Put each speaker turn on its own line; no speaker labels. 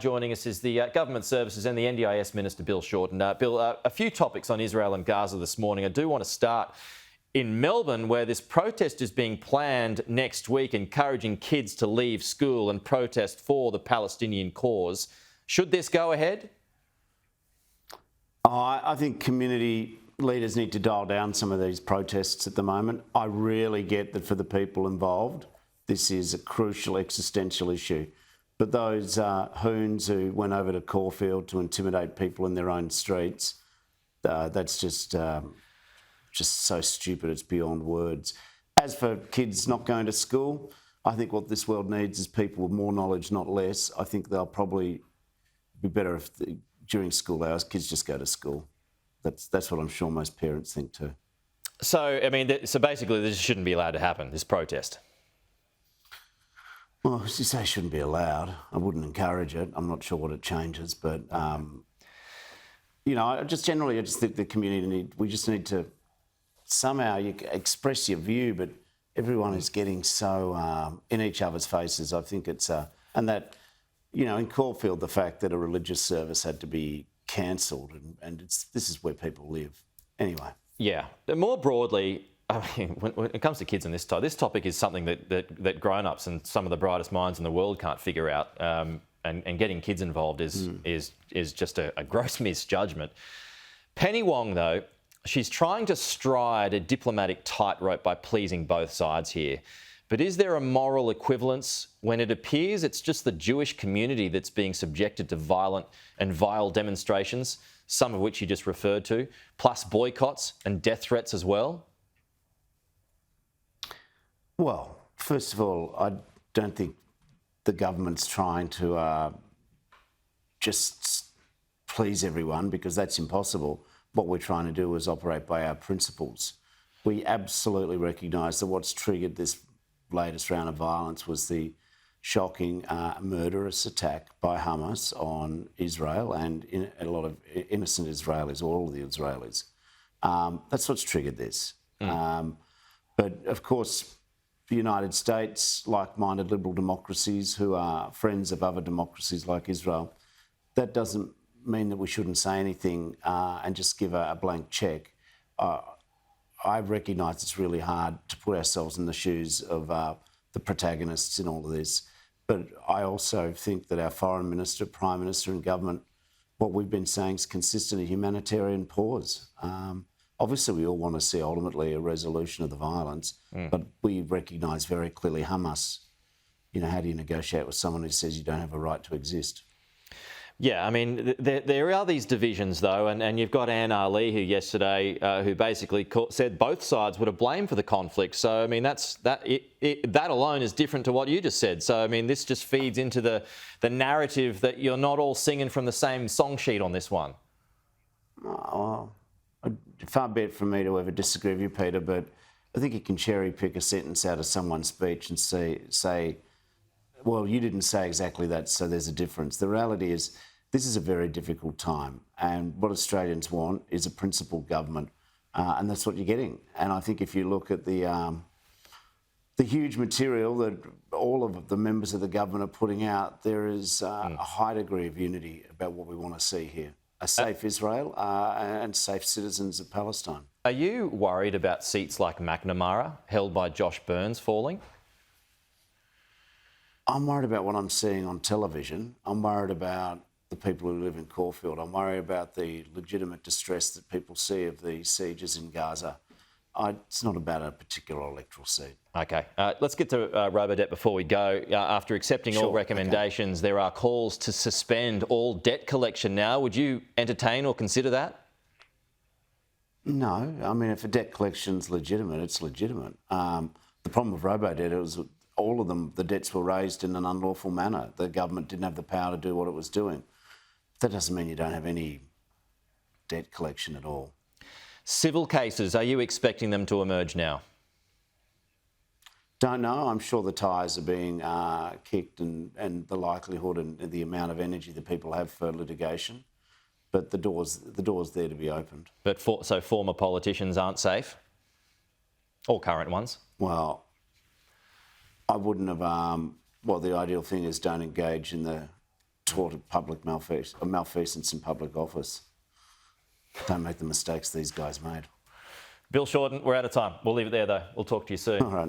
Joining us is the Government Services and the NDIS Minister, Bill Shorten. Bill, a few topics on Israel and Gaza this morning. I do want to start in Melbourne, where this protest is being planned next week, encouraging kids to leave school and protest for the Palestinian cause. Should this go ahead?
I think community leaders need to dial down some of these protests at the moment. I really get that for the people involved, this is a crucial existential issue. But those hoons who went over to Caulfield to intimidate people in their own streets, that's just so stupid, it's beyond words. As for kids not going to school, I think what this world needs is people with more knowledge, not less. I think they'll probably be better if during school hours, kids just go to school. That's what I'm sure most parents think too.
So, I mean, so basically this shouldn't be allowed to happen, this protest?
Well, as you say, it shouldn't be allowed. I wouldn't encourage it. I'm not sure what it changes, but you know, I just think the community we just need to somehow express your view, but everyone is getting so in each other's faces. I think it's and that, you know, in Caulfield, the fact that a religious service had to be cancelled, and this is where people live. Anyway. Yeah.
More broadly, I mean, when it comes to kids and this topic is something that grown-ups and some of the brightest minds in the world can't figure out. And getting kids involved is just a gross misjudgment. Penny Wong, though, she's trying to stride a diplomatic tightrope by pleasing both sides here. But is there a moral equivalence when it appears it's just the Jewish community that's being subjected to violent and vile demonstrations, some of which you just referred to, plus boycotts and death threats as well?
Well, first of all, I don't think the government's trying to just please everyone, because that's impossible. What we're trying to do is operate by our principles. We absolutely recognise that what's triggered this latest round of violence was the shocking murderous attack by Hamas on Israel and a lot of innocent Israelis, all of the Israelis. That's what's triggered this. But of course, the United States, like-minded liberal democracies who are friends of other democracies like Israel, that doesn't mean that we shouldn't say anything and just give a blank check. I recognise it's really hard to put ourselves in the shoes of the protagonists in all of this, but I also think that our Foreign Minister, Prime Minister and Government, what we've been saying is consistent, a humanitarian pause. Obviously, we all want to see ultimately a resolution of the violence, but we recognise very clearly Hamas. You know, how do you negotiate with someone who says you don't have a right to exist?
Yeah, I mean, there are these divisions, though, and you've got Anne Ali, who yesterday, who basically said both sides were to blame for the conflict. So, I mean, that alone is different to what you just said. So, I mean, this just feeds into the narrative that you're not all singing from the same song sheet on this one.
Oh, far be it from me to ever disagree with you, Peter, but I think you can cherry pick a sentence out of someone's speech and say, well, you didn't say exactly that, so there's a difference. The reality is this is a very difficult time, and what Australians want is a principled government, and that's what you're getting. And I think if you look at the huge material that all of the members of the government are putting out, there is a high degree of unity about what we want to see here. A safe Israel and safe citizens of Palestine.
Are you worried about seats like McNamara, held by Josh Burns, falling?
I'm worried about what I'm seeing on television. I'm worried about the people who live in Caulfield. I'm worried about the legitimate distress that people see of the sieges in Gaza. It's not about a particular electoral seat.
OK. Let's get to Robodebt before we go. After accepting all recommendations, there are calls to suspend all debt collection now. Would you entertain or consider that?
No. I mean, if a debt collection's legitimate, it's legitimate. The problem with Robodebt was all of them, the debts were raised in an unlawful manner. The government didn't have the power to do what it was doing. That doesn't mean you don't have any debt collection at all.
Civil cases, are you expecting them to emerge now?
Don't know. I'm sure the tyres are being kicked and the likelihood and the amount of energy that people have for litigation. But the door's there to be opened.
But so former politicians aren't safe? Or current ones?
Well, I wouldn't have... well, the ideal thing is don't engage in the taught of public malfeasance in public office. Don't make the mistakes these guys made.
Bill Shorten, we're out of time. We'll leave it there, though. We'll talk to you soon.
All right.